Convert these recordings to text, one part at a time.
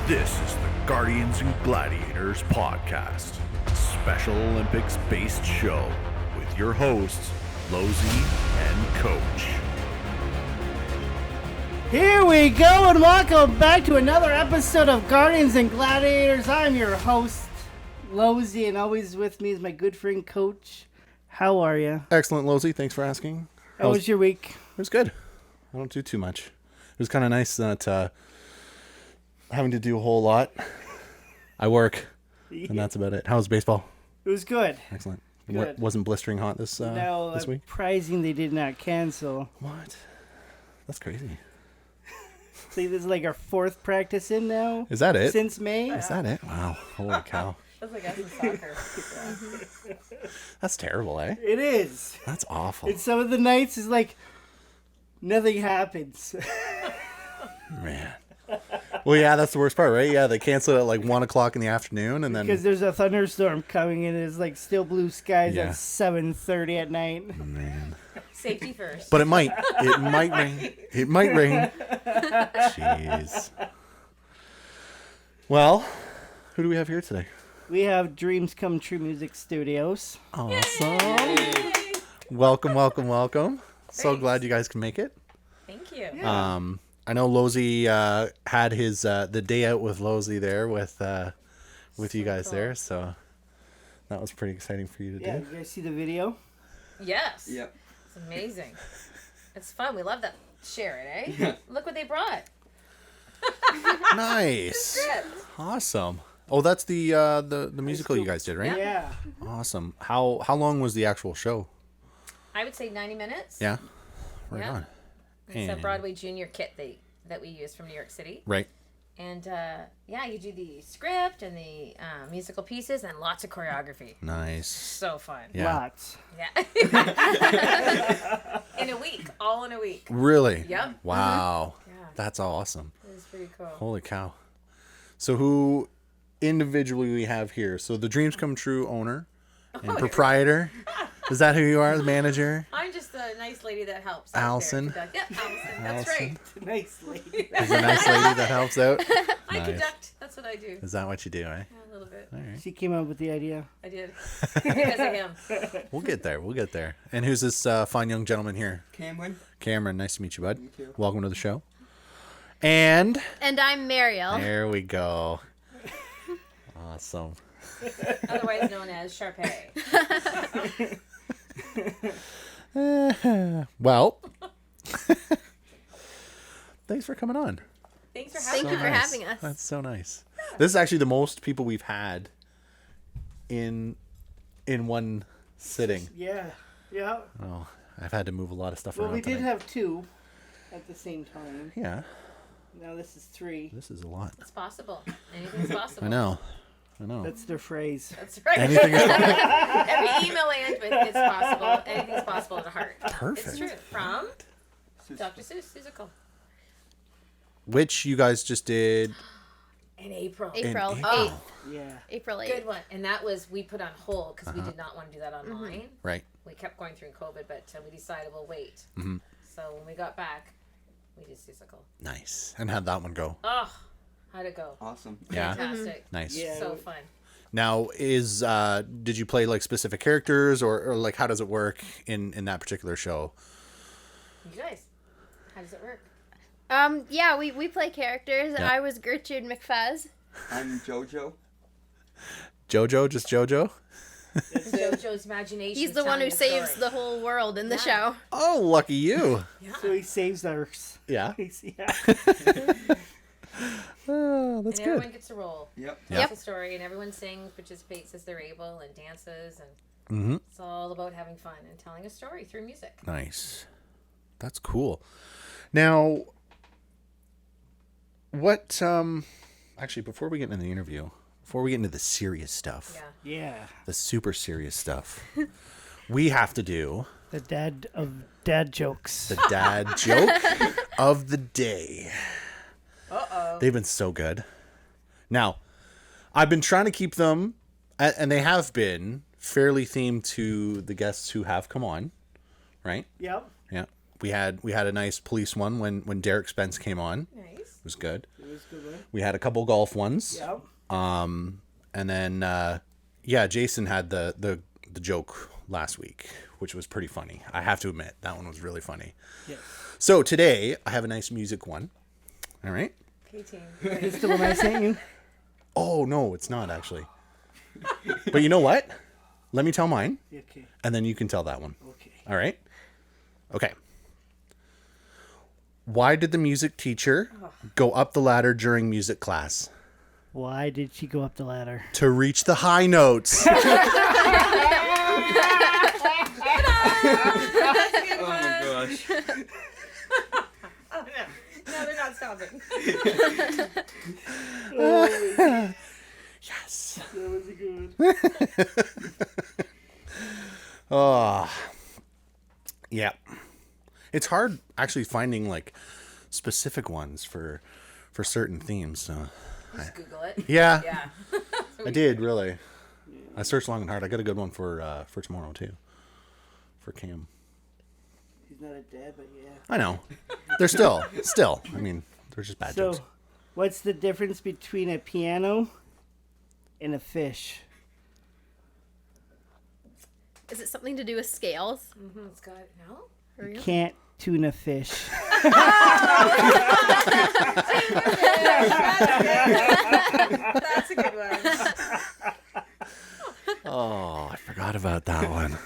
This is the Guardians and Gladiators podcast, Special Olympics-based show with your hosts, Lauzie and Coach. Here we go, and welcome back to another episode of Guardians and Gladiators. I'm your host, Lauzie, and always with me is my good friend, Coach. How are you? Excellent, Lauzie. Thanks for asking. How was your week? It was good. I don't do too much. It was kind of nice not having to do a whole lot. I work, and that's about it. How was baseball? It was good. Excellent. Good. Wasn't blistering hot this week? Surprising they did not cancel. What? That's crazy. See, this is like our fourth practice in now. Is that it? Since May. Is that it? Wow. Holy cow. That's like us in soccer. That's terrible, eh? It is. That's awful. And some of the nights is like nothing happens. Man. Well, yeah, that's the worst part, right? Yeah, they cancel it at like 1 o'clock in the afternoon, and then... Because there's a thunderstorm coming and it's like still blue skies Yeah. at 7:30 at night. Man. Safety first. But it might. It might rain. It might rain. Jeez. Well, who do we have here today? We have Dreams Come True Music Studios. Awesome. Welcome, welcome, welcome. So Thanks. glad you guys can make it. Thank you. I know Lauzie had his the day out with Lauzie there with you guys cool. there, so that was pretty exciting for you to Yeah, do. you guys see the video? Yes. Yep. It's amazing. It's fun. We love that. Share it, eh? Yeah. Look what they brought. Nice. Good. Awesome. Oh, that's the musical you guys did, right? Yeah. Awesome. How long was the actual show? I would say 90 minutes. Yeah. Right Yeah. on. It's a And- Broadway Junior kit that we use from New York City. Right. And yeah, you do the script and the musical pieces and lots of choreography. Nice. So fun. Yeah. Lots. Yeah. In a week. All in a week. Really? Yep. Wow. Yeah. That's awesome. It was pretty cool. Holy cow. So who individually we have here? So the Dreams Come True owner and proprietor. Is that who you are, the manager? I'm just a nice lady that helps. out there. Allison. Yep, Allison. That's Allison. right. Nice lady. Is a nice lady that helps out? I Nice. conduct. That's what I do. Is that what you do, eh? Yeah, a little bit. All right. She came up with the idea. I did. Because of him. We'll get there. We'll get there. And who's this fine young gentleman here? Cameron. Cameron. Nice to meet you, bud. You too. Welcome to the show. And And I'm Merial. there we go. Awesome. Otherwise known as Sharpay. Well, thanks for coming on. Thanks for having Thank you us. for Nice. having us. That's so nice. This is actually the most people we've had in one sitting. Yeah. Yeah. Oh, I've had to move a lot of stuff Well, around we did tonight. have 2 at the same time. Yeah, Now this is 3. this is a lot. It's possible. Anything's possible. I know. That's their phrase. That's right. Anything is possible. Every email ends with "It's possible." Anything's possible at heart. Perfect. It's true. From Dr. Seuss musical Which you guys just did. in April. April In 8th. April. Yeah. April 8th. Good one. And that was we put on hold because we did not want to do that online. Right. We kept going through COVID, but we decided we'll wait. So when we got back, we did musical. Nice. And how'd that one go? Oh, how'd it go? Awesome. Yeah. Fantastic. Nice. Yeah. So fun. Now, did you play like specific characters or like how does it work in that particular show? You guys, how does it work? Yeah, we play characters. Yeah. I was Gertrude McFuzz. I'm JoJo. JoJo, just JoJo? It's JoJo's imagination. He's the one who telling saves story. the whole world in the Yeah. show. Oh, lucky you. So he saves us. Yeah. Yeah. Oh, that's And good. everyone gets a role. Yep. Tells a story, and everyone sings, participates as they're able, and dances, and it's all about having fun and telling a story through music. Nice. That's cool. Now, what, actually, before we get into the interview, before we get into the serious stuff, Yeah. Yeah. the super serious stuff, we have to do The dad of dad jokes. the dad joke of the day. Uh-oh. They've been so good. Now, I've been trying to keep them, and they have been fairly themed to the guests who have come on, right? Yep. Yeah. We had a nice police one when Derek Spence came on. Nice. It was good. It was a good one. We had a couple golf ones. Yep. And then, Jason had the joke last week, which was pretty funny. I have to admit, that one was really funny. Yes. So today, I have a nice music one. All right? Okay, team. Is this the one I sent you? Oh, no, it's not, actually. But you know what? Let me tell mine, Okay. and then you can tell that one. Okay. All right? Okay. Why did the music teacher go up the ladder during music class? Why did she go up the ladder? To reach the high notes. Oh my gosh. No, they're not stopping. Yes. That was a good one. Oh. Yeah. It's hard actually finding like specific ones for certain themes. So. Just Google it. Yeah. Yeah. I did really. I searched long and hard. I got a good one for tomorrow too. For Cam. He's not a dad, but yeah. I know. They're still. I mean, they're just bad So, jokes. what's the difference between a piano and a fish? Is it something to do with scales? Mm-hmm. It's got no. You can't tune a fish. That's a good one. Oh, I forgot about that one.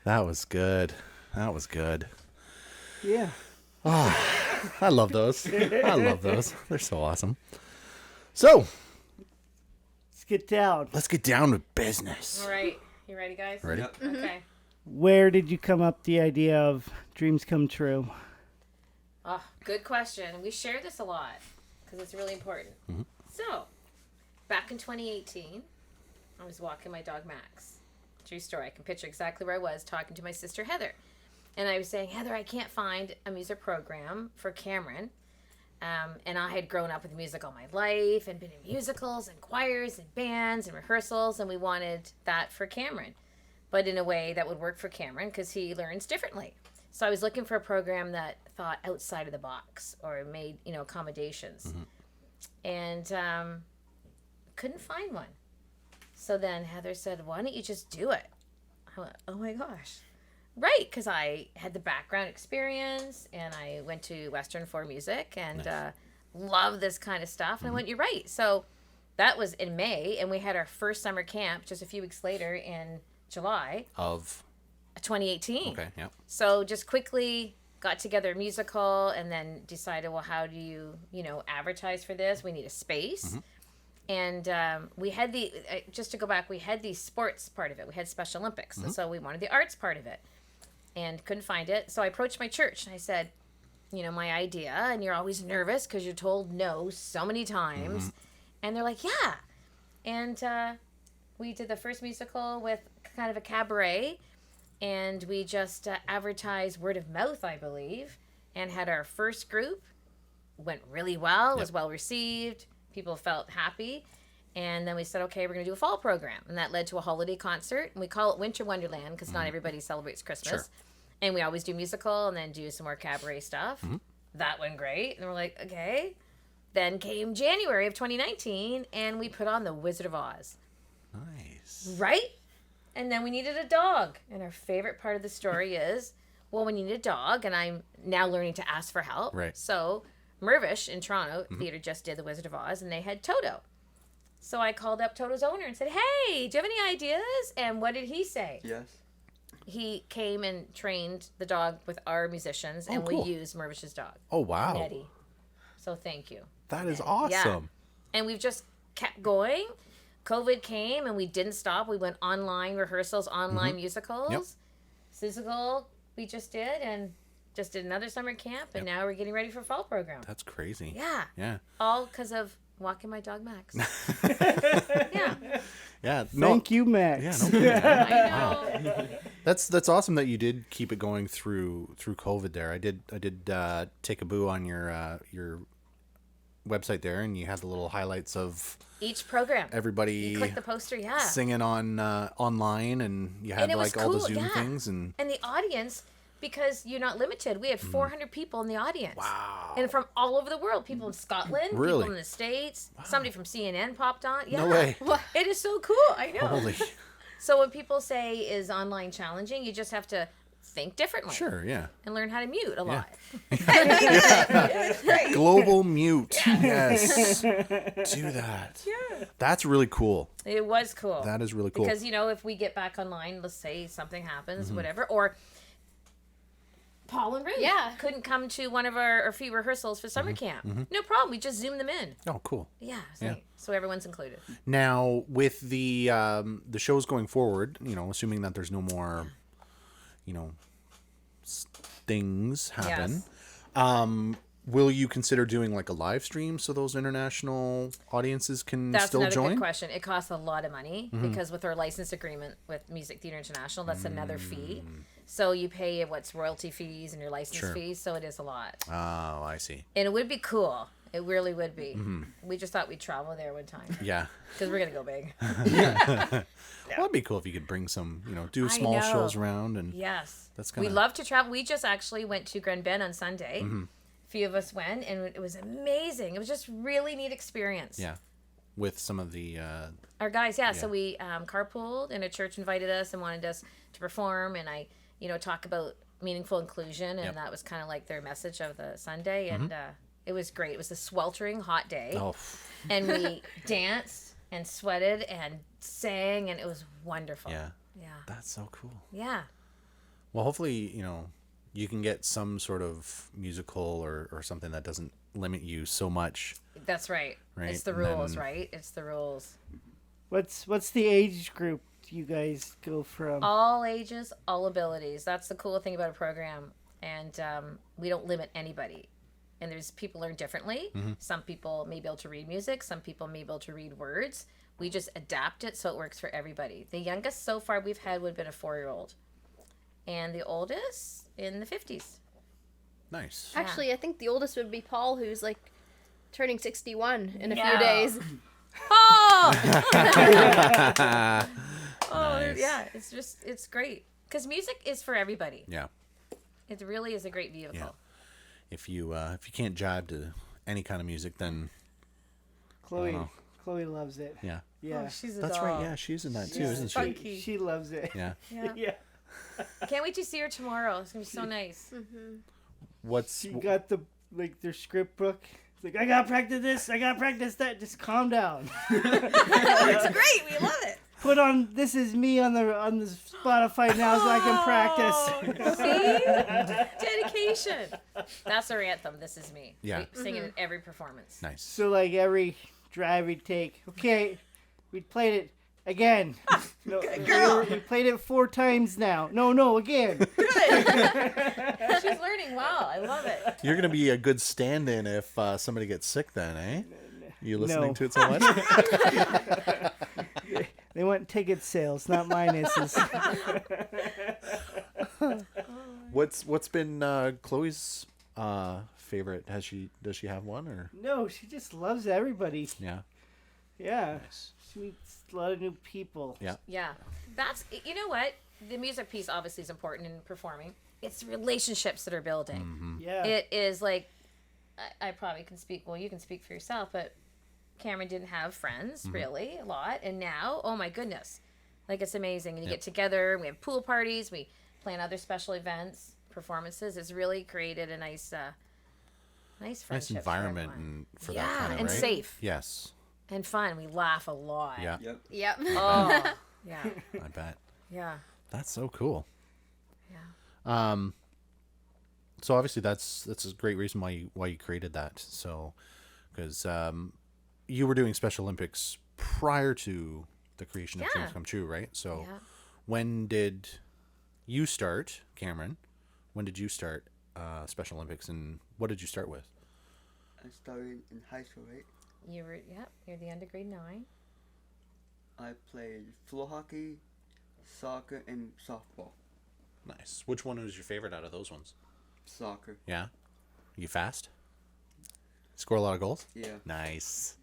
That was good. That was good. Yeah. I love those. I love those. They're so awesome. So, Let's get down. let's get down to business. All right. You ready, guys? Ready? Yep. Okay. Where did you come up the idea of dreams come true? Oh, good question. We share this a lot because it's really important. So, back in 2018, I was walking my dog Max. True story. I can picture exactly where I was talking to my sister Heather. And I was saying, Heather, I can't find a music program for Cameron. And I had grown up with music all my life and been in musicals and choirs and bands and rehearsals. And we wanted that for Cameron, but in a way that would work for Cameron because he learns differently. So I was looking for a program that thought outside of the box or made, accommodations. And couldn't find one. So then Heather said, why don't you just do it? I went, oh my gosh. Right, because I had the background experience and I went to Western for music and love this kind of stuff. And I went, you're right. So that was in May, and we had our first summer camp just a few weeks later in July Of 2018. okay, yeah. So just quickly got together a musical and then decided, well, how do you, advertise for this? We need a space. And we had just to go back, we had the sports part of it. We had Special Olympics. And so we wanted the arts part of it and couldn't find it. So I approached my church and I said, my idea. And you're always nervous because you're told no so many times. And they're like, yeah. And we did the first musical with kind of a cabaret. And we just advertised word of mouth, I believe, and had our first group. Went really well. Was well received. People felt happy. And then we said, okay, we're going to do a fall program. And that led to a holiday concert. And we call it Winter Wonderland because not everybody celebrates Christmas. Sure. And we always do musical and then do some more cabaret stuff. That went great. And we're like, okay. Then came January of 2019 and we put on The Wizard of Oz. Nice. Right? And then we needed a dog. And our favorite part of the story is, well, we need a dog. And I'm now learning to ask for help. Right. So Mervish in Toronto Theatre just did The Wizard of Oz, and they had Toto. So I called up Toto's owner and said, hey, do you have any ideas? And what did he say? Yes. He came and trained the dog with our musicians, and cool. we used Mervish's dog, Oh, wow. Nettie. So thank you. That is awesome. And we've just kept going. COVID came, and we didn't stop. We went online rehearsals, online musicals. Yep. Physical we just did, and just did another summer camp, and now we're getting ready for fall program. That's crazy. Yeah. Yeah. All because of walking my dog Max. Yeah. Yeah. No. Thank you, Max. Yeah, no kidding. I know. That's awesome that you did keep it going through COVID there. I did take a boo on your website there, and you had the little highlights of Each program. everybody You click the poster, yeah. singing on online, and you had And it was like all the cool, Zoom yeah. things, and And the audience because you're not limited. We had 400 people in the audience. Wow. And from all over the world. People in Scotland, Really? people in the States. Somebody from CNN popped on. Yeah. No way. It is so cool. I know. Holy. So when people say, is online challenging, you just have to think differently. Sure, yeah. And learn how to mute a lot. Global mute. Yes. Do that. Yeah. That's really cool. It was cool. That is really cool. Because, if we get back online, let's say something happens, whatever, or Paul and Ruth couldn't come to one of our few rehearsals for summer camp. No problem. We just Zoom them in. Oh, cool. Yeah. So everyone's included. Now, with the shows going forward, assuming that there's no more, things happen, will you consider doing like a live stream so those international audiences can That's still another join? good question. It costs a lot of money because with our license agreement with Music Theatre International, that's another fee. So you pay what's royalty fees and your license fees, so it is a lot. Oh, I see. And it would be cool. It really would be. We just thought we'd travel there one time. Yeah. Because we're going to go big. Well, it'd be cool if you could bring some, do small shows around. And yes. That's We love to travel. We just actually went to Grand Bend on Sunday. A few of us went, and it was amazing. It was just really neat experience. Yeah. With some of the... Our guys, so we carpooled, and a church invited us and wanted us to perform, and I, talk about meaningful inclusion, and that was kind of like their message of the Sunday, and it was great. It was a sweltering hot day, and we danced and sweated and sang, and it was wonderful. Yeah. Yeah. That's so cool. Yeah. Well, hopefully, you can get some sort of musical or something that doesn't limit you so much. That's right. It's the And rules, then- right? It's the rules. What's the age group you guys go from? All ages, all abilities. That's the cool thing about a program. And we don't limit anybody. And there's people learn differently. Some people may be able to read music. Some people may be able to read words. We just adapt it so it works for everybody. The youngest so far we've had would have been a 4-year-old. And the oldest in the 50s. Nice. Actually, I think the oldest would be Paul, who's like turning 61 in a few days. Oh! Nice. Yeah. It's great. Because music is for everybody. Yeah. It really is a great vehicle. Yeah. If you can't jive to any kind of music, then Chloe loves it. yeah. Yeah. Oh, she's a That's doll. right. Yeah, she's in that too, isn't she? Funky. She loves it. Yeah. Yeah. Yeah. Can't wait to see her tomorrow. It's going to be so nice. What's She got their script book. It's like, I gotta practice this, I gotta practice that. Just calm down. It's great. We love it. Put on This Is Me on the Spotify now so I can practice. See? Dedication. That's our anthem. This is me. Yeah. We sing it in every performance. nice? So like every drive we take, okay, we played it again. No, we played it 4 times now. No, again. She's learning well. I love it. You're gonna be a good stand-in if somebody gets sick, then, eh? You listening No. to it so much? They want ticket sales, not minuses. What's been Chloe's favorite? Does she have one or? No, she just loves everybody. Yeah. Yeah. Nice. She meets a lot of new people. Yeah. Yeah. That's, you know what? The music piece obviously is important in performing. It's relationships that are building. Yeah. It is like, I probably can speak, well, you can speak for yourself, but Cameron didn't have friends really a lot. And now, oh my goodness, like it's amazing. And you get together, we have pool parties, we plan other special events, performances. It's really created a nice Nice friendship. environment for everyone. and for that kind of and right? safe. Yes. And fun. We laugh a lot. Yeah. Yep. Yep. Oh, yeah. I bet. Yeah. That's so cool. Yeah. So obviously that's a great reason why you created that. So, because you were doing Special Olympics prior to the creation of Yeah. Dreams Come True, right? So, Yeah. when did you start, Cameron? When did you start Special Olympics, and what did you start with? I started in high school, right? You're the under grade 9. I played floor hockey, soccer, and softball. Nice. Which one was your favorite out of those ones? Soccer. Yeah. You fast? Score a lot of goals? Yeah. Nice.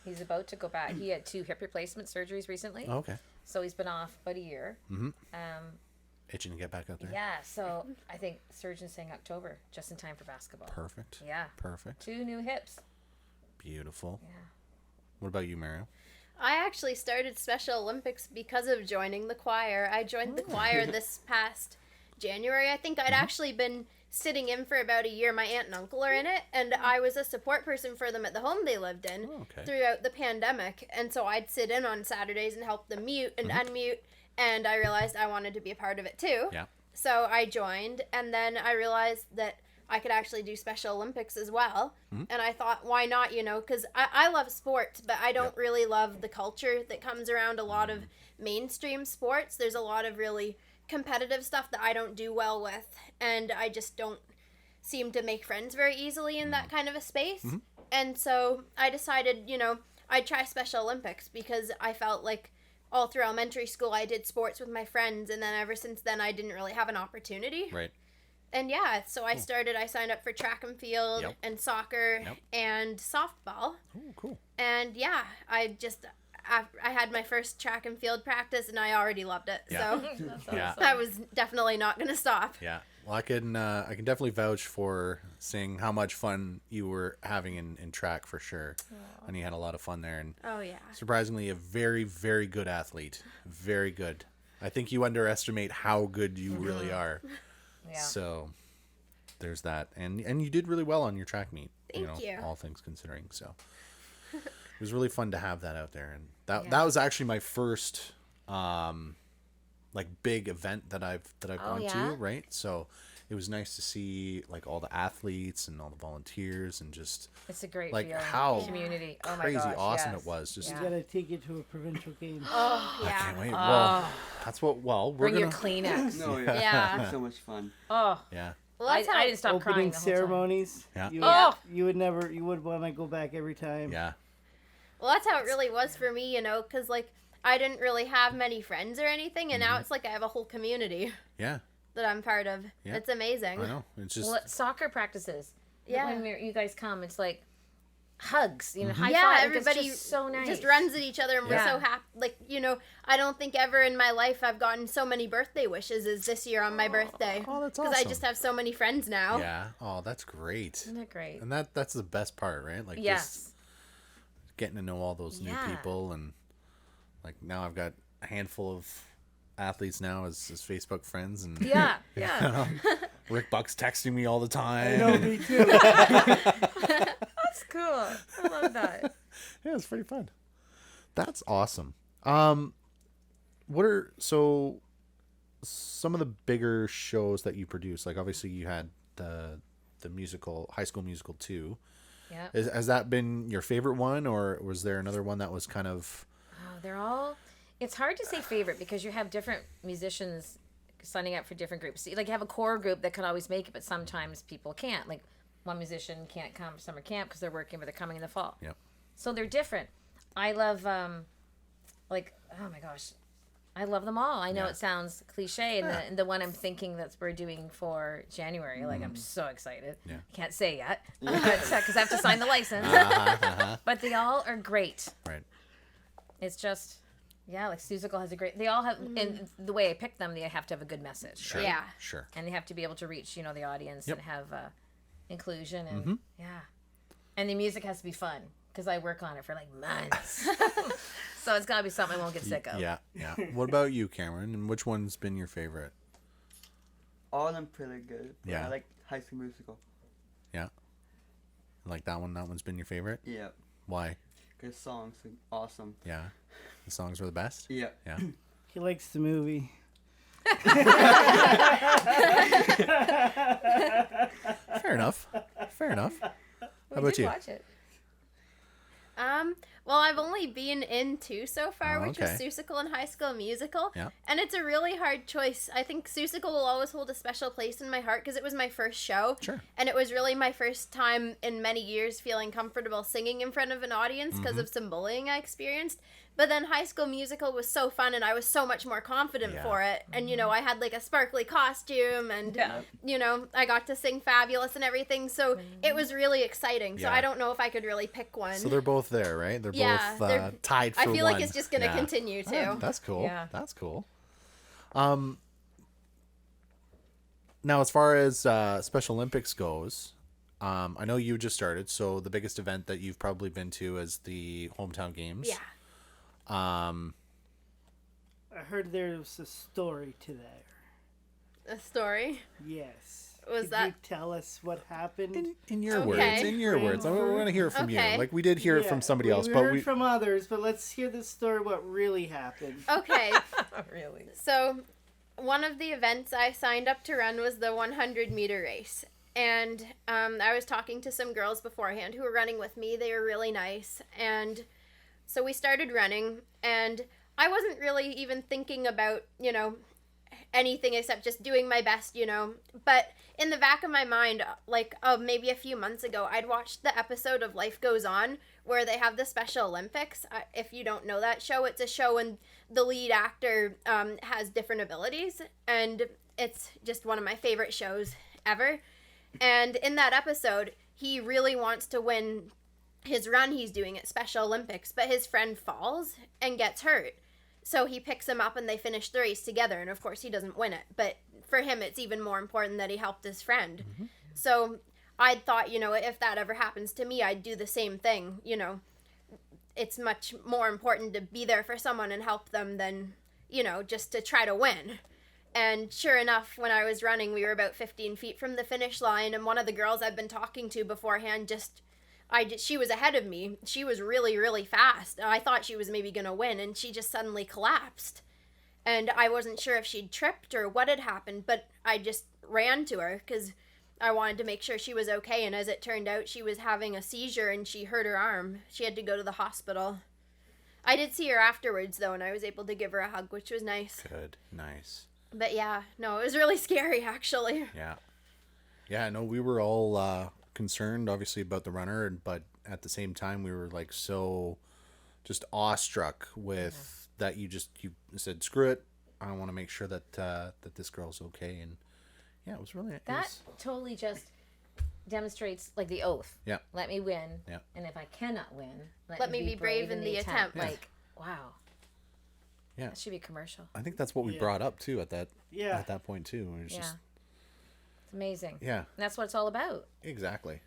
He's about to go back. He had 2 hip replacement surgeries recently. Oh, okay. So he's been off about a year. itching to get back out there. Yeah, so I think surgeon's saying October, just in time for basketball. Perfect. Yeah. Perfect. 2 new hips. Beautiful. Yeah. What about you, Merial? I actually started Special Olympics because of joining the choir. I joined the choir this past January. I think I'd actually been sitting in for about a year. My aunt and uncle are in it, and I was a support person for them at the home they lived in throughout the pandemic. And so I'd sit in on Saturdays and help them mute and unmute, and I realized I wanted to be a part of it too. Yeah. So I joined, and then I realized that I could actually do Special Olympics as well. And I thought, why not, you know, because I love sports, but I don't really love the culture that comes around a lot of mainstream sports. There's a lot of really competitive stuff that I don't do well with, and I just don't seem to make friends very easily in that kind of a space. And so I decided, you know, I'd try Special Olympics because I felt like all through elementary school I did sports with my friends, and then ever since then I didn't really have an opportunity. Right. And yeah, so I signed up for track and field and soccer and softball. Oh, cool. And yeah, I had my first track and field practice and I already loved it. Yeah. So Yeah. I was definitely not going to stop. Yeah. Well, I can definitely vouch for seeing how much fun you were having in track for sure. And you had a lot of fun there. And Oh yeah. surprisingly, a very, very good athlete. Very good. I think you underestimate how good you really are. Yeah. So there's that. And you did really well on your track meet. Thank you. All things considering. So it was really fun to have that out there. And that was actually my first like big event that I've gone to, right? So it was nice to see like all the athletes and all the volunteers and just It's a great like feeling. how Community. Oh my crazy gosh, awesome yes. it was. Just You gotta take it to a provincial game. Oh I yeah. can't wait. Well, that's what. Well, we're Bring gonna. your Kleenex. No, yeah. Yeah. It's so much fun. Oh, Yeah. Well, I that's how didn't stop crying Opening the whole ceremonies. Yeah. You would want to go back every time. Yeah. Well, that's how it really was for me, you know, because like I didn't really have many friends or anything, and now it's like I have a whole community Yeah. that I'm part of. Yeah. It's amazing. I know. It's just. Well, soccer practices. Yeah. When you guys come, it's like hugs, you know, high Yeah, five. Like, everybody it's just so nice. just runs at each other, and we're Yeah. so happy. Like, you know, I don't think ever in my life I've gotten so many birthday wishes as this year on my birthday. Oh, that's Because I awesome. just have so many friends now. Yeah. Oh, that's great. Isn't that great? And that's the best part, right? Like Yes. just getting to know all those new Yeah. people, and like now I've got a handful of athletes now as Facebook friends, and Yeah, yeah. Rick Buck's texting me all the time. No, me too. That's cool. I love that. Yeah, it's pretty fun. That's awesome. What are some of the bigger shows that you produce? Like obviously you had the musical, High School Musical 2. Yeah. Has that been your favorite one, or was there another one that was kind of? Oh, they're all. It's hard to say favorite because you have different musicians signing up for different groups. Like you have a core group that can always make it, but sometimes people can't. Like one musician can't come to summer camp because they're working, but they're coming in the fall. Yep. So they're different. I love like, oh my gosh, I love them all. I know Yeah. it sounds cliche, and the one I'm thinking that we're doing for January, like I'm so excited. Yeah. I can't say yet because I have to sign the license. But they all are great. Right. It's just, yeah, like Susical has a great. They all have, and the way I pick them, they have to have a good message. Sure. Yeah. Sure. And they have to be able to reach, you know, the audience Yep. and have inclusion and yeah, and the music has to be fun because I work on it for like months. So it's gotta be something I won't get sick of. Yeah. Yeah. What about you, Cameron? And which one's been your favorite? All of them pretty good. But Yeah. I like High School Musical. Yeah. Like that one. That one's been your favorite. Yeah. Why? Because songs are awesome. Yeah. The songs were the best. Yeah. Yeah. He likes the movie. Fair enough. Fair enough. How We about did you? watch it. Well, I've only been in 2 so far, Oh, which was okay. Susical and High School Musical. Yeah. And it's a really hard choice. I think Susical will always hold a special place in my heart because it was my first show. Sure. And it was really my first time in many years feeling comfortable singing in front of an audience because Mm-hmm. of some bullying I experienced. But then High School Musical was so fun and I was so much more confident Yeah. for it. And, you know, I had like a sparkly costume and, Yeah. you know, I got to sing Fabulous and everything. So it was really exciting. So Yeah. I don't know if I could really pick one. So they're both there, right? They're Yeah, both they're- tied for I feel one. like it's just going to Yeah. continue to. Oh, that's cool. Yeah. That's cool. Now, as far as Special Olympics goes, I know you just started, so the biggest event that you've probably been to is the hometown games. Yeah. I heard there was a story to that. A story? Yes. Was Could that- you tell us what happened? In your Okay. words, in your words. I want to hear from Okay. you. Like we did hear it Yeah, from somebody else, we but heard from others, but let's hear the story. What really happened? Okay. Really? So, one of the events I signed up to run was the 100-meter race. And I was talking to some girls beforehand who were running with me. They were really nice. And so we started running. And I wasn't really even thinking about, anything except just doing my best, But in the back of my mind, maybe a few months ago, I'd watched the episode of Life Goes On where they have the Special Olympics. If you don't know that show, it's a show and the lead actor has different abilities. And it's just one of my favorite shows ever. And in that episode, he really wants to win his run he's doing at Special Olympics, but his friend falls and gets hurt. So he picks him up and they finish the race together. And of course, he doesn't win it. But for him, it's even more important that he helped his friend. Mm-hmm. So I thought, if that ever happens to me, I'd do the same thing. It's much more important to be there for someone and help them than, just to try to win. And sure enough, when I was running, we were about 15 feet from the finish line. And one of the girls I'd been talking to beforehand she was ahead of me. She was really, really fast. I thought she was maybe going to win, and she just suddenly collapsed. And I wasn't sure if she'd tripped or what had happened, but I just ran to her because I wanted to make sure she was okay. And as it turned out, she was having a seizure and she hurt her arm. She had to go to the hospital. I did see her afterwards, though, and I was able to give her a hug, which was nice. Good, nice. But yeah, no, it was really scary, actually. Yeah. Yeah, no, we were all concerned, obviously, about the runner, but at the same time, we were like so just awestruck with that you said, screw it. I want to make sure that that this girl's okay. And yeah, it was really... Totally just demonstrates like the oath. Yeah. Let me win. Yeah. And if I cannot win, let me be brave in the attempt. Yeah. Like, wow. Yeah. That should be a commercial. I think that's what we brought up too at that point too. It was Yeah. just It's amazing. Yeah. And that's what it's all about. Exactly.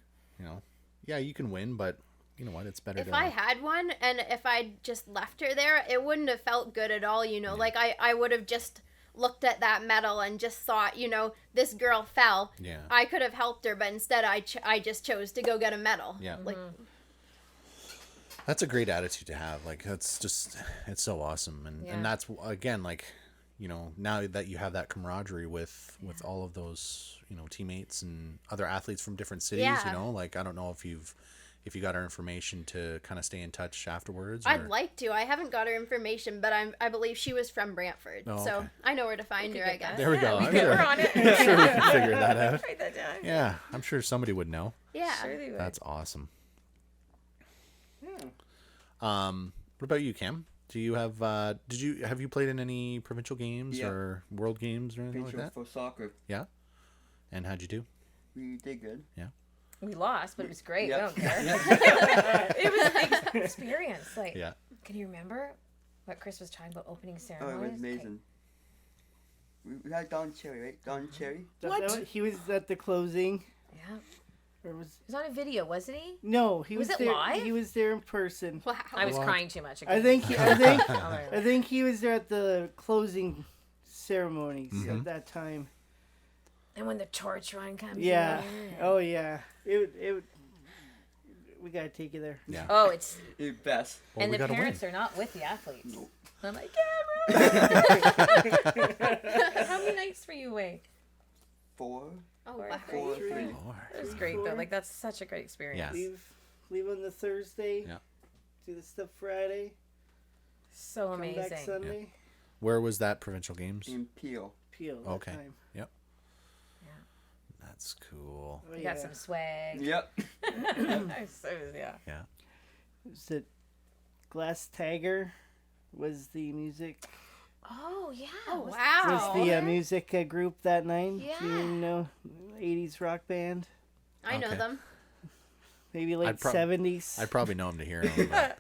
Yeah, you can win, but you know what? It's better If I had one and if I'd just left her there, it wouldn't have felt good at all, Yeah. Like I would have just looked at that medal and just thought, this girl fell. Yeah. I could have helped her, but instead I just chose to go get a medal. Yeah. Like, that's a great attitude to have. Like, that's just, it's so awesome. And that's, again, like, now that you have that camaraderie with all of those, teammates and other athletes from different cities, like, I don't know if you got our information to kind of stay in touch afterwards. I'd like to. I haven't got her information, but I believe she was from Brantford. Oh, so okay. I know where to find her, I guess. There we go. We're on it. I'm sure we can figure that out. Write that down. Yeah, I'm sure somebody would know. Yeah. Sure they would. That's awesome. What about you, Cam? Do you have have you played in any provincial games or world games or anything like that? For soccer. Yeah. And how'd you do? We did good. Yeah. We lost, but it was great. Yep. I don't care. It was an experience. Like, Yeah. Can you remember what Chris was talking about opening Oh, ceremonies? it was amazing. We had Don Cherry, right? Don Cherry? He was at the closing. Yeah. Or was He was on a video, wasn't he? No, he was it there. live? He was there in person. Wow. I was Well, crying too much. I think he was there at the closing ceremonies at that time. And when the torch run comes Yeah. in. Oh yeah. It we gotta take you there. Yeah. Oh, it's The best. Well, and we the gotta parents win. are not with the athletes. I'm like, Cameron. How many nights were you away? 4. Oh, Four, wow. 4, 3. Lord. It was great though. Like that's such a great experience. Yeah. Leave on the Thursday. Yeah. Do the stuff Friday. So Come back amazing. Sunday. Where was that provincial games? In Peel. Peel. That Okay. time. Yep. That's cool. Oh, You yeah. got some swag. Yep. So, yeah. Yeah. Was it Glass Tiger? Was the music? Oh yeah. Oh, Was- wow. Was the music group that night? Yeah. Do you know, 80s rock band. I know Okay. them. Maybe late I'd prob- 70s. I'd probably know him to hear him. But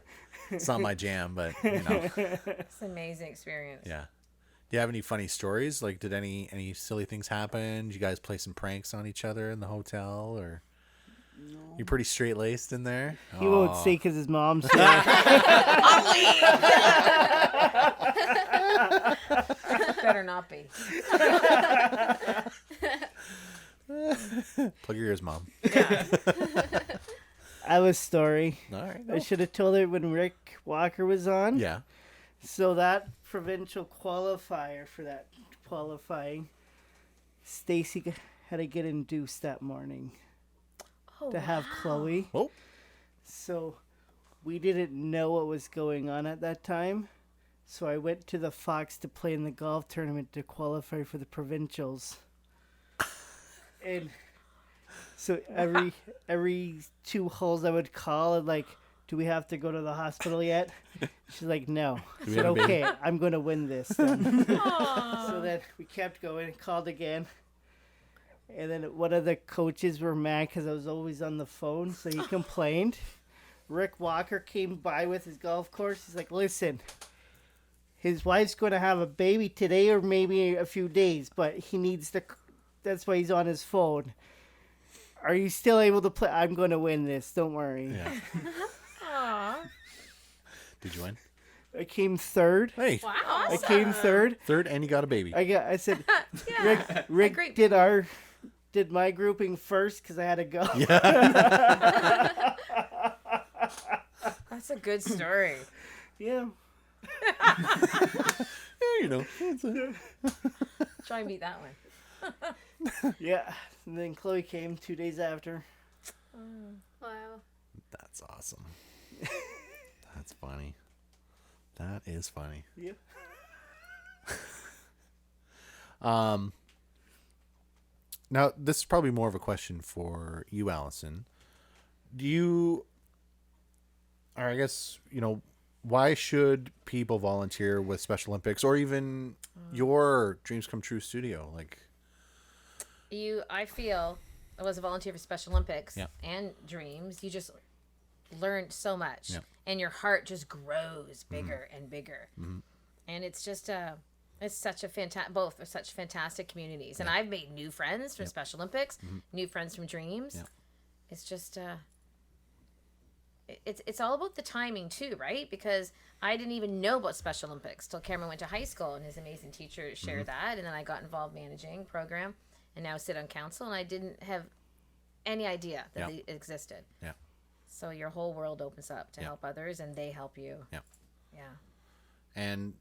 it's not my jam, but It's an amazing experience. yeah. Do you have any funny stories? Like, did any silly things happen? Did you guys play some pranks on each other in the hotel, or you pretty straight laced in there? He won't say because his mom's here. Better not be. Plug your ears, Mom. Yeah. I have a story. All right. I should have told her when Rick Walker was on. Yeah. So that provincial qualifier for that qualifying, Stacy had to get induced that morning to have Chloe. Oh. So we didn't know what was going on at that time. So I went to the Fox to play in the golf tournament to qualify for the provincials. And so every 2 holes I would call and like, do we have to go to the hospital yet? She's like, no. I said, okay, I'm going to win this then. So then we kept going and called again. And then one of the coaches were mad because I was always on the phone, so he complained. Rick Walker came by with his golf course. He's like, listen, his wife's going to have a baby today or maybe a few days, but he needs to, that's why he's on his phone. Are you still able to play? I'm going to win this. Don't worry. Yeah. Aww. Did you win? I came third. Hey. Wow. I came third. Third, and you got a baby. I said, Yeah. Rick did my grouping first because I had to go. Yeah. That's a good story. Yeah. Yeah, you know. Try and beat that one. Yeah. And then Chloe came 2 days after. Wow. That's awesome. That's funny. That is funny. Yeah. Now, this is probably more of a question for you, Allison. Or I guess, why should people volunteer with Special Olympics or even your Dreams Come True studio? Like, I feel I was a volunteer for Special Olympics Yeah. and Dreams. You just learned so much, Yeah. and your heart just grows bigger and bigger. Mm-hmm. And it's just it's such a both are such fantastic communities. And I've made new friends from Special Olympics, new friends from Dreams. Yeah. It's just it's all about the timing too, right? Because I didn't even know about Special Olympics till Cameron went to high school, and his amazing teacher shared that, and then I got involved managing program, and now sit on council, and I didn't have any idea that they existed. Yeah. So your whole world opens up to help others, and they help you. Yeah. Yeah. And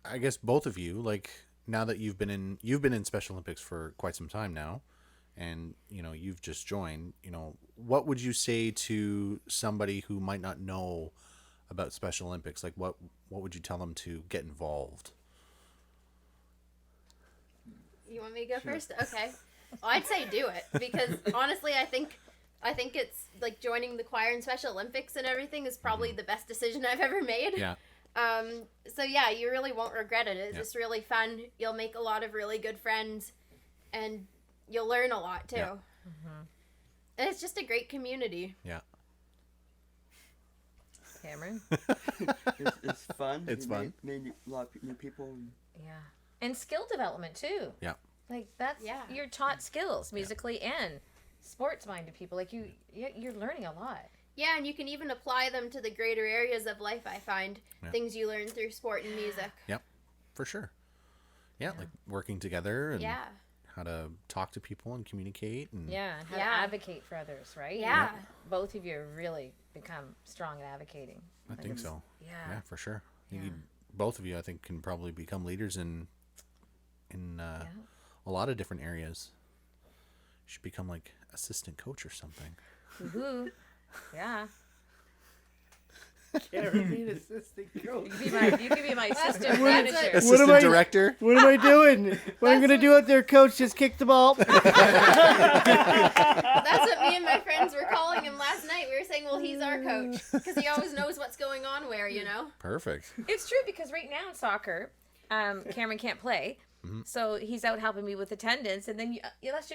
I guess both of you, like, now that you've been in Special Olympics for quite some time now, and you've just joined, what would you say to somebody who might not know about Special Olympics? Like, what would you tell them to get involved? You want me to go first? Okay. Well, I'd say do it, because honestly, I think it's like joining the choir in Special Olympics and everything is probably the best decision I've ever made. Yeah. So yeah, you really won't regret it. It's just really fun. You'll make a lot of really good friends, and you'll learn a lot too. Yeah. And it's just a great community. Yeah. Cameron? It's fun. It's fun. Made a lot of new people. Yeah. And skill development too. Yeah. Like that's you're taught skills musically and sports minded people. Like you're learning a lot. Yeah, and you can even apply them to the greater areas of life, I find. Yeah. Things you learn through sport and music. Yep. For sure. Yeah, like working together and how to talk to people and communicate and and how to advocate for others, right? Yeah. And both of you have really become strong at advocating. I think so. Yeah. Yeah, for sure. Both of you, I think, can probably become leaders in a lot of different areas. You should become like assistant coach or something. Woohoo. Yeah. Karen, assistant coach. You could be my assistant manager. Assistant director. What am I doing? What I'm gonna do out there, coach? Just kick the ball. That's what me and my friends were calling him last night. We were saying, well, he's our coach, because he always knows what's going on where, Perfect. It's true, because right now in soccer, Cameron can't play. So he's out helping me with attendance, and then last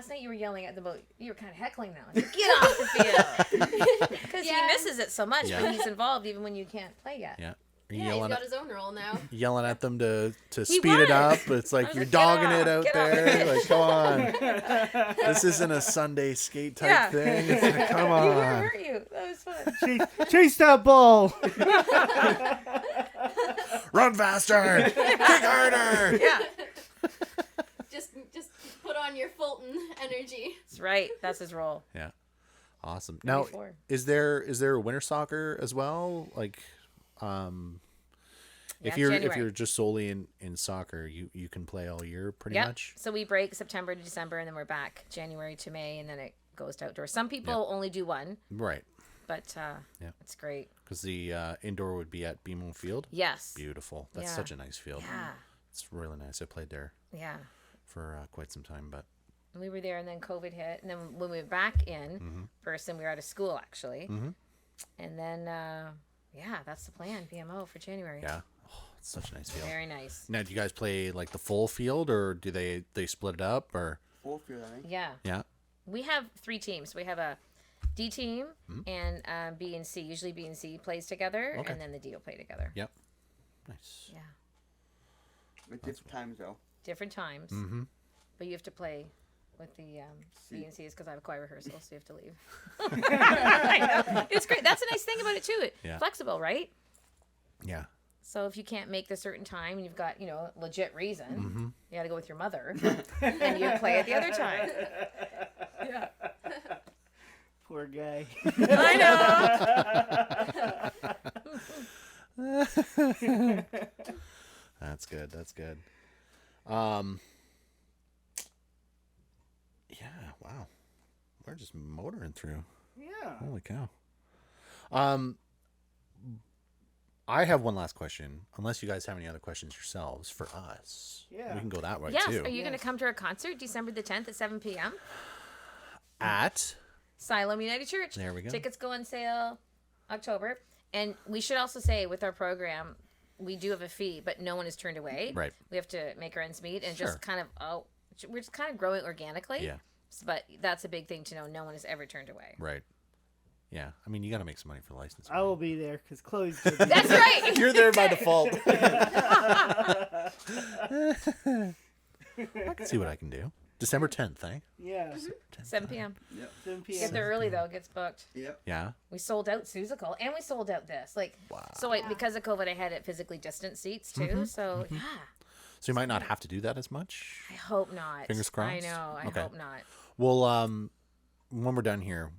night you were yelling at the boat. You were kind of heckling now. Like, get off the field, because he misses it so much, but he's involved even when you can't play yet. Yeah. Yeah, he's yelling got his own role now. yelling at them to He speed it was. up. It's like was you're like, dogging "Get it out off, get off the there. Like, pitch." come on. This isn't a Sunday skate type Yeah. thing. It's like, come He on. hurt you. That was fun. Chase that ball. Run faster. Kick harder. Yeah. just put on your Fulton energy. That's right. That's his role. Yeah. Awesome. Now, 34. is there a winter soccer as well? Like, if Yeah, you're January. just solely in soccer, you can play all year pretty Yep. much. So we break September to December, and then we're back January to May, and then it goes to outdoors. Some people only do one, Right. but it's great. Because the indoor would be at BMO Field. Yes. Beautiful. That's Yeah. such a nice field. Yeah. It's really nice. I played there Yeah. for quite some time, but And we were there, and then COVID hit, and then when we were back in person, we were out of school actually, and then that's the plan. BMO for January. yeah, it's such a nice field. Very nice. Now, do you guys play like the full field, or do they split it up, or? Full field, I think. Yeah. Yeah. We have 3 teams. We have a D team and B and C. Usually B and C plays together, Okay. and then the D will play together. Yep. Nice. Yeah. With different times, though. Different times. But you have to play with the B and C is because I have a choir rehearsal, so you have to leave. I know. It's great. That's a nice thing about it too. Yeah. Flexible, right? Yeah. So if you can't make the certain time and you've got, legit reason, you got to go with your mother, and you play at the other time. Yeah. Poor guy. I know. That's good. That's good. Yeah. Wow. We're just motoring through. Yeah. Holy cow. I have one last question. Unless you guys have any other questions yourselves for us, Yeah. we can go that way Yes. too. Are you going to Yes. come to our concert December the 10th at 7 p.m.? At Siloam United Church. There we go. Tickets go on sale October. And we should also say with our program, we do have a fee, but no one is turned away. Right. We have to make our ends meet and Sure. just kind of, we're just kind of growing organically. Yeah. But that's a big thing to know. No one is ever turned away. right. Yeah. I mean, you got to make some money for the license. I will be there because Chloe's gonna be That's right. You're there by default. I can see what I can do. December 10th, eh? Yeah. 7 p.m. 7 Get p.m. there early, though. It gets booked. Yep. Yeah. We sold out Susical, and we sold out this. Wow. So because of COVID, I had it physically distant seats, too. So, yeah. So you might not have to do that as much. I hope not. Fingers crossed? I know. I Okay. hope not. Well, when we're done here,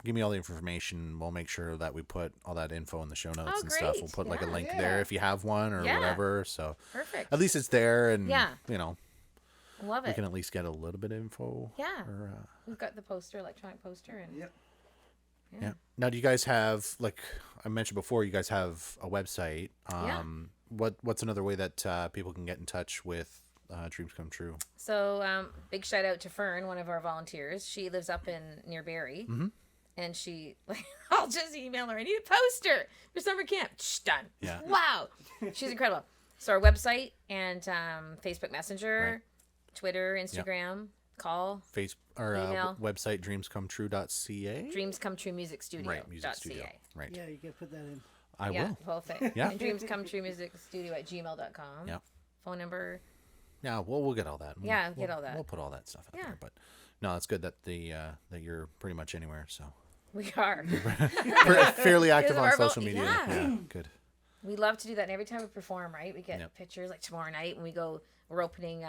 give me all the information. We'll make sure that we put all that info in the show notes Oh, and stuff. great. We'll put like a Yeah. link Yeah. there if you have one or Yeah. whatever. So Perfect. at least it's there, and Yeah. Love we it. can at least get a little bit of info. Yeah. Or, We've got the poster, electronic poster, and Yep. yeah. Now, do you guys have, like I mentioned before, you guys have a website? Yeah. What's another way that people can get in touch with Dreams Come True? So, big shout out to Fern, one of our volunteers. She lives up in near Barrie, and she I'll just email her. I need a poster for summer camp. Shh, done. Yeah. Wow, she's incredible. So our website and Facebook Messenger, Right. Twitter, Instagram, call, Face or Email. website dreamscometrue.ca. Dreams Come True Music Studio. Right, music studio. Right. Yeah, you gotta put that in. I Yeah, will. the whole thing. Yeah. And Dreams Come True Music Studio at gmail.com. Yeah. Phone number. Yeah, well, we'll get all that. Yeah, we'll, get all that. We'll put all that stuff out Yeah. there. But no, it's good that that you're pretty much anywhere. So We are. fairly active on our vote- social media. yeah. Good. We love to do that. And every time we perform, right, we get Yep. pictures. Like tomorrow night when we're opening,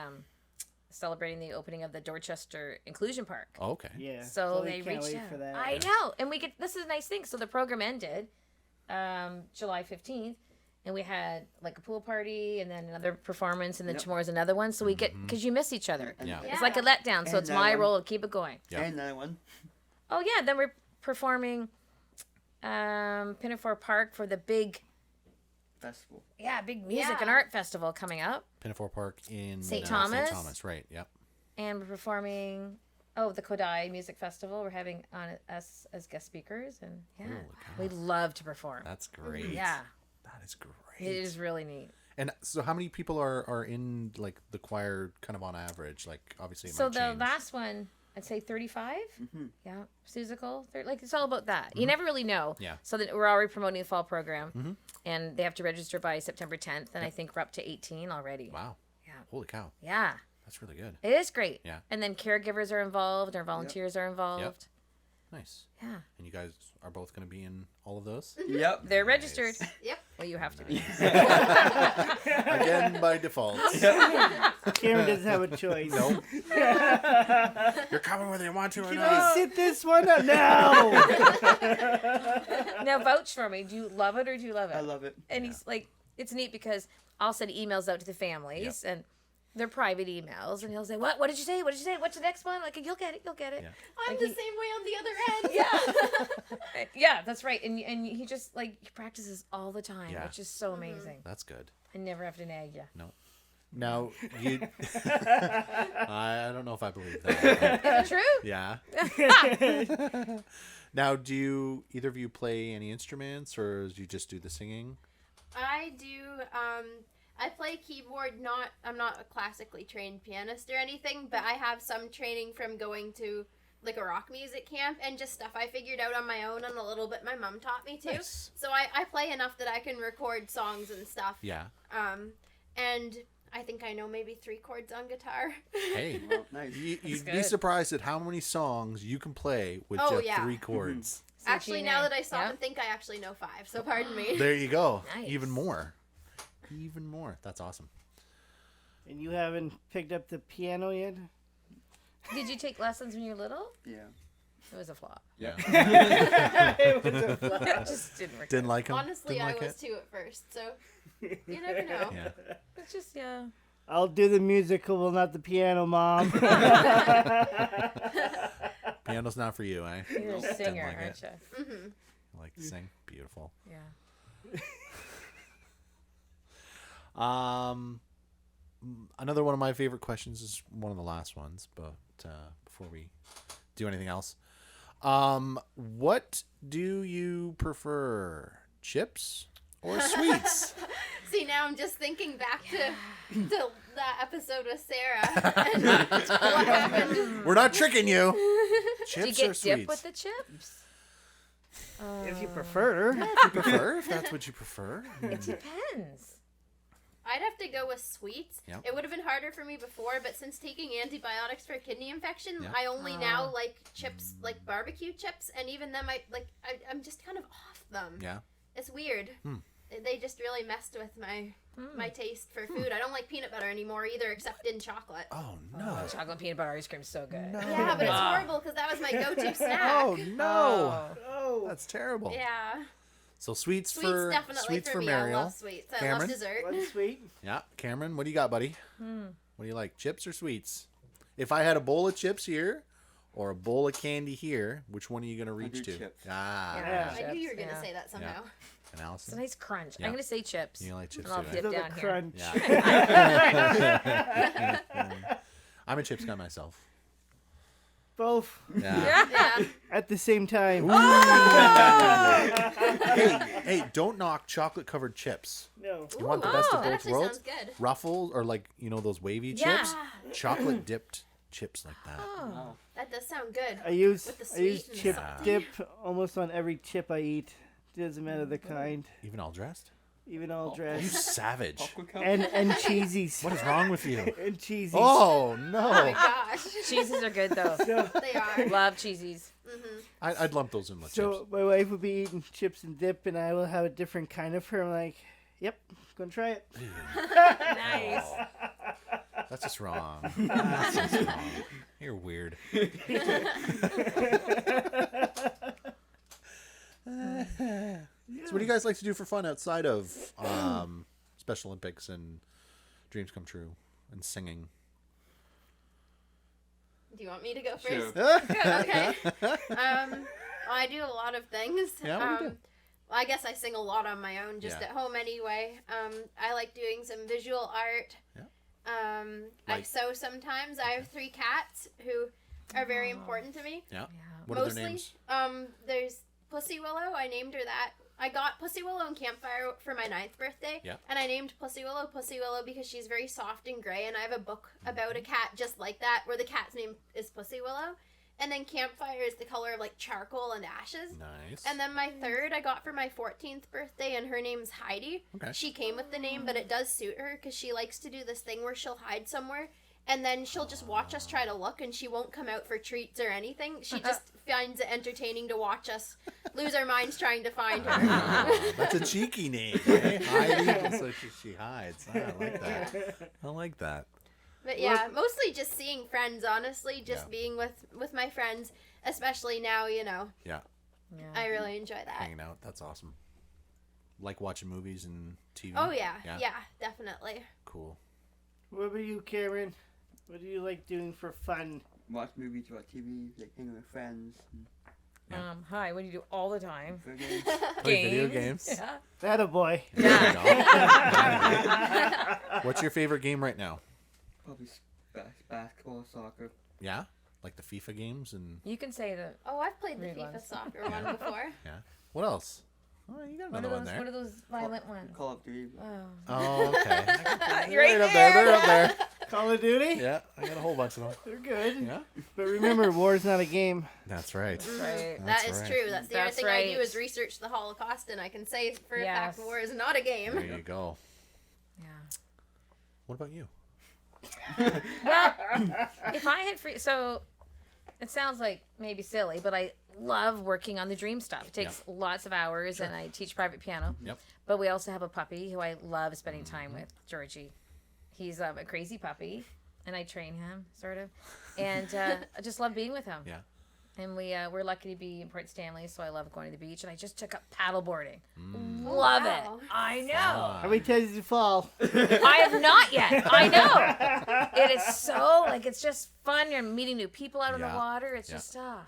celebrating the opening of the Dorchester Inclusion Park. Oh, okay. Yeah. So Chloe they can't reached wait out. for that. I know, and we get this is a nice thing. So the program ended July 15th, and we had like a pool party, and then another performance, and then Yep. tomorrow's another one. So we get because you miss each other. And, Yeah. It's like a letdown. So And it's my that one. role to keep it going. Yeah. and another one. Oh yeah, then we're performing Pinafore Park for the big Festival. big music and Yeah. art festival coming up. Pinafore Park in St. Thomas. St. Thomas, right? Yep. And we're performing the Kodai Music Festival. We're having on us as guest speakers, and Holy cow. we love to perform. That's great. Yeah, That is great. it is really neat. And so, how many people are in like the choir, kind of on average? Like, obviously, it So might the change. last one, I'd say 35. Mm-hmm. Yeah, Susical. Like it's all about that. You never really know. Yeah. So that we're already promoting the fall program. And they have to register by September 10th, and I think we're up to 18 already. Wow. Yeah. Holy cow. Yeah. That's really good. It is great. Yeah. And then caregivers are involved, or volunteers are involved. Nice. Yeah. And you guys are both going to be in all of those? Yep. They're registered. Yep. Well, you have to be. Again, by default. Cameron doesn't have a choice. Nope. You're coming whether you want to or Can not. I sit this one up? No. Now, vouch for me. Do you love it or do you love it? I love it. And he's like, it's neat because I'll send emails out to the families and they're private emails, and he'll say, "What? What did you say? What did you say? What's the next one?" Like, you'll get it. You'll get it. Yeah. I'm Like the he- same way on the other end. Yeah. Yeah, that's right. And he just like he practices all the time, Yeah. which is so amazing. That's good. I never have to nag you. No. Now, you... I don't know if I believe that. Is it true? Yeah. Now, do either of you play any instruments, or do you just do the singing? I do. I play keyboard. I'm not a classically trained pianist or anything, but I have some training from going to like a rock music camp and just stuff I figured out on my own, and a little bit my mom taught me too. Nice. So I play enough that I can record songs and stuff. Yeah. And I think I know maybe 3 chords on guitar. Hey. Well, nice. You'd be good. surprised at how many songs you can play with Oh, just yeah. 3 chords. Actually, now that I stop Yeah. and think, I actually know 5. So pardon me. There you go. Nice. Even more. Even more. That's awesome. And you haven't picked up the piano yet? Did you take lessons when you were little? Yeah. It was a flop. Yeah. It was a flop. It just didn't work. Didn't like him? Honestly, Didn't I like was it? too at first. So you never know. Yeah. It's just yeah. I'll do the musical, well, not the piano, Mom. Piano's not for you, eh? You're a Didn't singer, like aren't it. you? Mm-hmm. You like to sing? Beautiful. Yeah. Another one of my favorite questions is one of the last ones, but before we do anything else, what do you prefer, chips or sweets? See, now I'm just thinking back to that episode with Sarah and what happened. We're not tricking you. Do you Chips get or dip sweets? with the chips? If you prefer. If you prefer, if that's what you prefer. It depends. I'd have to go with sweets. Yep. It would have been harder for me before, but since taking antibiotics for a kidney infection, Yep. I only now like chips, like barbecue chips, and even them, I'm just kind of off them. Yeah. It's weird. They just really messed with my taste for food. I don't like peanut butter anymore either, except in chocolate. Oh no. Chocolate peanut butter ice cream is so good. No. Yeah, but it's horrible because that was my go-to snack. Oh no. Oh. That's terrible. Yeah. So sweets Sweets for definitely for me. Merial. I love sweets. I Cameron? love dessert. What's sweet? Yeah, Cameron, what do you got, buddy? What do you like, chips or sweets? If I had a bowl of chips here or a bowl of candy here, which one are you going to reach do to? chips. Ah, Yeah. I knew you were going to Yeah. say that somehow. and It's a Allison? nice crunch. Yeah. I'm gonna say chips. You like chips and I'll too, eh? dip Little down here. crunch. Yeah. I'm a chips guy myself. Both Yeah. Yeah. at the same time. Hey, don't knock chocolate-covered chips. No. You want the best of That both actually worlds? sounds good. Ruffles or like, those wavy Yeah. chips? Chocolate-dipped chips like that. Oh. That does sound good. I use With the I use sweet and the chip salty. dip almost on every chip I eat. Doesn't matter the kind. Even all dressed? Even all You dressed. savage. Popcorn cup? And cheesies. What is wrong with you? And cheesies. Oh, Oh my no. gosh. Cheeses are good though. They are. Love cheesies. I'd lump those in with chips. So my wife would be eating chips and dip, and I will have a different kind of her. I'm like, yep, gonna try it. Nice. That's just wrong. That's just wrong. You're weird. So what do you guys like to do for fun outside of Special Olympics and Dreams Come True and singing? Do you want me to go Sure. first? Okay. I do a lot of things. Yeah, what do you do? Well, I guess I sing a lot on my own, just Yeah. at home anyway. I like doing some visual art. Yeah. I Like- sew sometimes. I have 3 cats who are very important to me. Yeah. Yeah. What are their names? There's Pussy Willow. I named her that. I got Pussy Willow and Campfire for my 9th birthday. Yeah. And I named Pussy Willow because she's very soft and gray. And I have a book about a cat just like that where the cat's name is Pussy Willow. And then campfire is the color of like charcoal and ashes. Nice. And then my third I got for my 14th birthday, and her name's Heidi. Okay. She came with the name, but it does suit her because she likes to do this thing where she'll hide somewhere, and then she'll just watch us try to look, and she won't come out for treats or anything. She just finds it entertaining to watch us lose our minds trying to find her. That's a cheeky name, eh? Heidi, so she hides. I like that. I like that. But yeah, mostly just seeing friends, honestly. Just Yeah. being with my friends, especially now, you know. Yeah. I really enjoy that. Hanging out. That's awesome. Like watching movies and TV? Oh, yeah. Yeah, definitely. Cool. What about you, Cameron? What do you like doing for fun? Watch movies, watch TV, like hanging with friends. Hi, what do you do all the time? Video games. Play video games. Yeah. Attaboy. There you go. What's your favorite game right now? Probably basketball, soccer. Yeah? Like the FIFA games and You can say that. Oh, I've played the Weird FIFA ones. soccer one before. yeah. What else? Oh, you got What another are one those? there. What are those violent ones? Call of Duty. Oh. Oh, okay. You're right up there. They're up there. Call of Duty? Yeah, I got a whole bunch of them. They're good. Yeah. But remember, war is not a game. That's right. Right. That is right. true. That's the other That's thing I do right. is research the Holocaust, and I can say for a fact Yes. war is not a game. There you go. Yeah. What about you? Well, if I had free, so it sounds like maybe silly, but I love working on the dream stuff. It takes lots of hours, and I teach private piano. Yep. But we also have a puppy who I love spending time with, Georgie. He's a crazy puppy, and I train him, sort of. And I just love being with him. Yeah. And we're lucky to be in Port Stanley, so I love going to the beach. And I just took up paddleboarding. Love wow. it. I know. How many times did you fall? I have not yet. I know. It is so, like, it's just fun. You're meeting new people out on the Yeah. water. It's Yeah. just, yeah.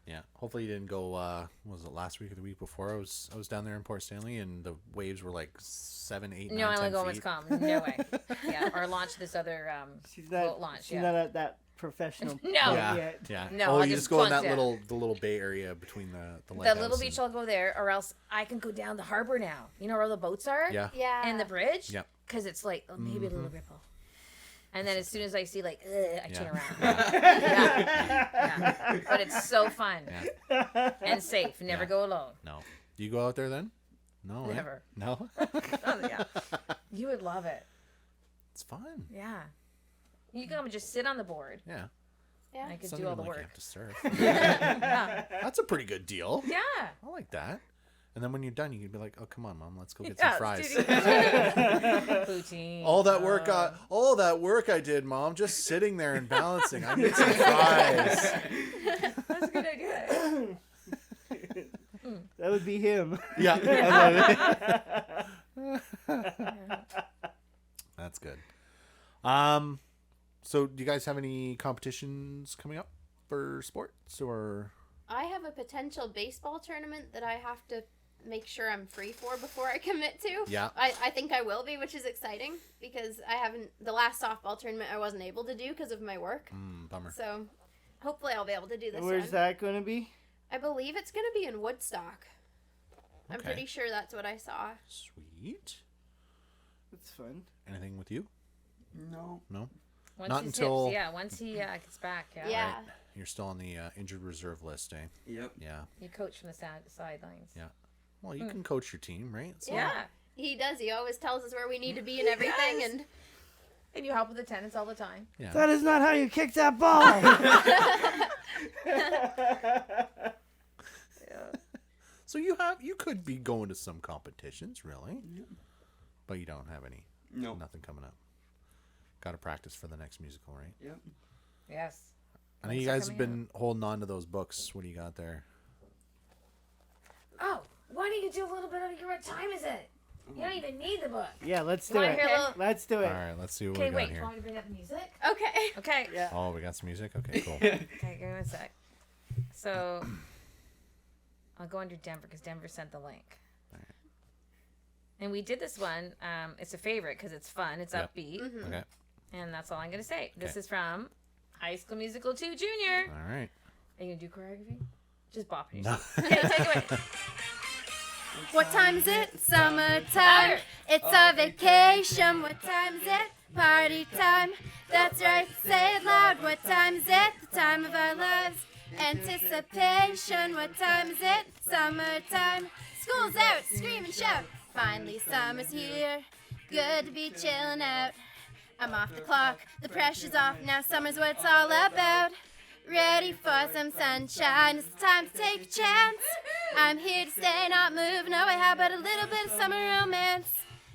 Yeah. Hopefully you didn't go. What was it last week or the week before? I was down there in Port Stanley, and the waves were like 7, 8, 9, No, I 10 only go when feet. it's calm. No way. Yeah, or launch this other She's boat not, launch. she's Yeah. not at that professional No. point Yeah. yet. Yeah. No, oh, I you just just go in that flunked it. the little bay area between the The lighthouse little beach, and- I'll go there, or else I can go down the harbor now. You know where all the boats are? Yeah. Yeah. And the bridge? Yep. Because it's like maybe a little ripple. And then as soon as I see, like, I turn Yeah. around. Yeah. But it's so fun Yeah. and safe. Never Yeah. go alone. No. Do you go out there then? No. eh? Never. No. Oh, yeah. You would love it. It's fun. Yeah. You come and just sit on the board. Yeah. Yeah. I could It's do not all even the like you work. have to surf. Yeah. That's a pretty good deal. Yeah. I like that. And then when you're done, you can be like, "Oh, come on, Mom, let's go get Yeah, some fries." Poutine. All that work I did, Mom, just sitting there and balancing. I need some fries. That's a good idea. That would be him. Yeah. That's good. So do you guys have any competitions coming up for sports or? I have a potential baseball tournament that I have to make sure I'm free for before I commit to. Yeah. I think I will be, which is exciting because I haven't, the last softball tournament I wasn't able to do because of my work. Bummer. So hopefully I'll be able to do this Where's one. that going to be? I believe it's going to be in Woodstock. I'm Okay. pretty sure that's what I saw. Sweet. That's fun. Anything with you? No. No. Once Not he's until- hips, yeah, once he gets back, yeah. Yeah. Right. You're still on the injured reserve list, eh? Yep. Yeah. You coach from the sidelines. Yeah. Well, you can coach your team, right? So- Yeah. He does. He always tells us where we need to be and everything. Yes. And And you help with attendance all the time. Yeah. That is not how you kick that ball. So you could be going to some competitions, really, but you don't have any. No. Nothing coming up. Got to practice for the next musical, right? Yep. Yes. I know When's you that guys have coming been holding on to those books. What do you got there? Oh, why don't you do a little bit of your, what time is it? You don't even need the book. Yeah, let's You do wanna it. hear a little- Let's do All it. right, let's see what Okay, we got wait. here. You want me to bring up the music? okay. Okay. Yeah. Oh, we got some music. Okay, cool. Okay, give me one sec. So, I'll go under Denver because Denver sent the link. Alright. And we did this one. It's a favorite because it's fun. It's Yep. upbeat. Okay. And that's all I'm going to say. This Okay. is from High School Musical 2 Junior. All right. Are you going to do choreography? Just bop it. No. Okay, take it away. What time is it? Summertime. It's a vacation. What time is it? party time. That's right, say it loud. What time is it? The time of our lives. Anticipation, what time is it? Summertime. School's out, scream and shout. Finally summer's here. Good to be chilling out. I'm off the clock, the pressure's off. Now summer's what it's all about. Ready for some sunshine, it's time to take a chance. I'm here to stay, not move. No, I have but a little bit of summer romance.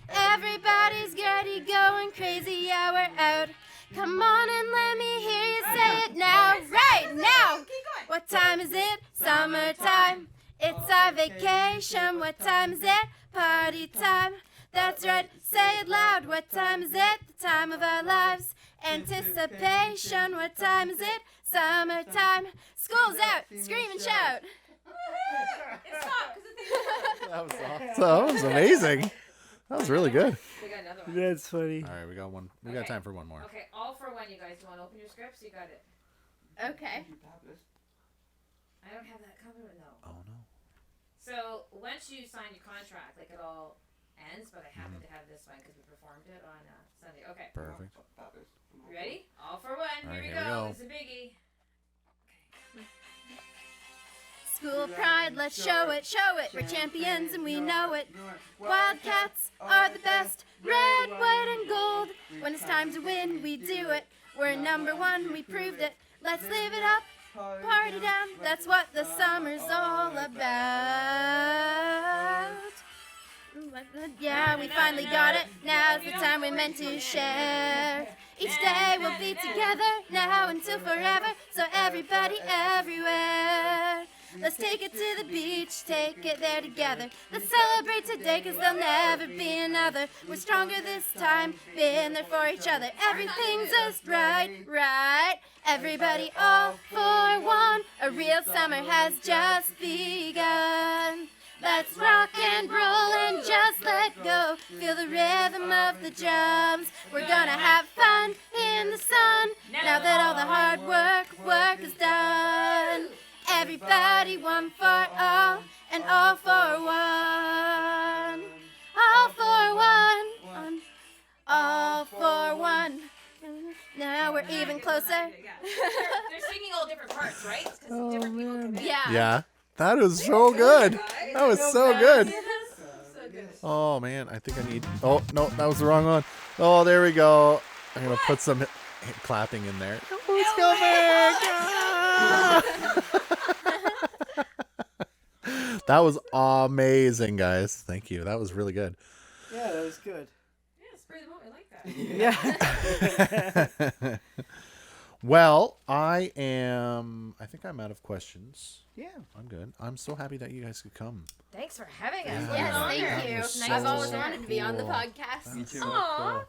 Everybody's already going crazy, yeah, we're out. Come on and let me hear you say it now, right now. What time is it? Summertime. It's our vacation. What time is it? Party time. That's right, say it loud. What time is it? The time of our lives. Anticipation. What time is it? Summertime. School's out. Scream and shout. That was awesome. That was amazing. That was really good. We got another one. That's funny. All right, we got one. We got time for one more. Okay, all for one, you guys. You want to open your scripts? You got it. Okay. I don't have that covered though. Oh no. So once you sign your contract, like it all ends, but I happen to have this one because we performed it on Sunday. Okay. Perfect. You ready? All for one. All right, Here we here we go. go. It's a biggie. School pride, let's show it, show it. We're champions and we know it. Wildcats are the best. Red, white, and gold. When it's time to win, we do it. We're number one, we proved it. Let's live it up, party down. That's what the summer's all about. Yeah, we finally got it. Now's the time we're meant to share. Each day we'll be together, now until forever. So everybody everywhere. Let's take it to the beach, take it there together. Let's celebrate today, cause there'll never be another. We're stronger this time, been there for each other. Everything's just right, right. Everybody all for one. A real summer has just begun. Let's rock and roll and just let go. Feel the rhythm of the drums. We're gonna have fun in the sun. Now that all the hard work is done. Everybody, one for all, and all for one. All for one, all for one. Now we're even closer. They're singing all different parts, right? Because different people come in. Yeah. Yeah. That was so good. That was so good. So good. Oh man, I think I need. Oh no, that was the wrong one. Oh, there we go. I'm gonna put some clapping in there. Let's go back. That was amazing, guys. Thank you. That was really good. Yeah, that was good. Yeah, spray them out. I like that. Yeah. Well, I think I'm out of questions. Yeah. I'm good. I'm so happy that you guys could come. Thanks for having us. Yeah. What an Yes, honor. thank you. was I've so always wanted to be on the cool. podcast. Me too. Aw.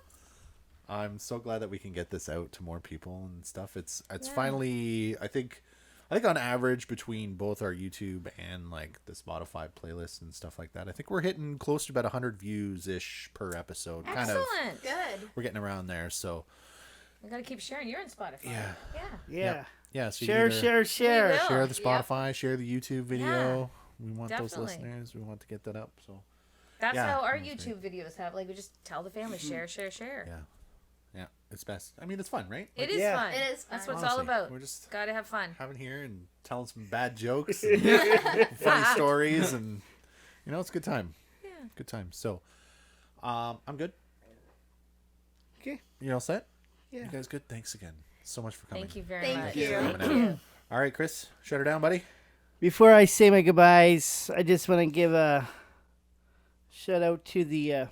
I'm so glad that we can get this out to more people and stuff. It's finally, I think on average between both our YouTube and like the Spotify playlists and stuff like that, I think we're hitting close to about 100 views ish per episode. Kind of, Excellent. Good. we're getting around there. So We gotta keep sharing. You're on Spotify. Yeah. Yeah. yeah, so you Share, either share, share. We will. share the Yep. Spotify, share the YouTube video. We want those Definitely. listeners. We want to get that up. So That's Yeah, how our that's YouTube videos have. Like we just tell the family, share, share, share. yeah, it's best. I mean, it's fun, right? It is Yeah. fun. It is That's fun. what it's all Honestly, about. we're just Gotta have fun. having here and telling some bad jokes, and funny stories, and it's a good time. Yeah. Good time. So, I'm good. Okay. You all set? Yeah. You guys good? Thanks again so much for coming. Thank you very Thank much. you. Thanks for coming out. All right, Chris, shut her down, buddy. Before I say my goodbyes, I just want to give a shout out to the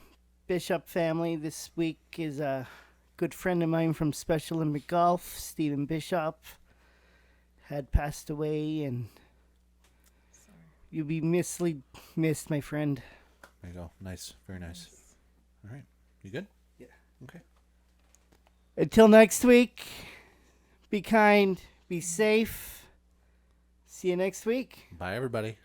Bishop family. This week is a good friend of mine from Special Olympic Golf, Stephen Bishop, had passed away, and you'll be missed, my friend. There you go. Nice. Very nice. All right. You good? Yeah. Okay. Until next week, be kind, be safe. See you next week. Bye, everybody.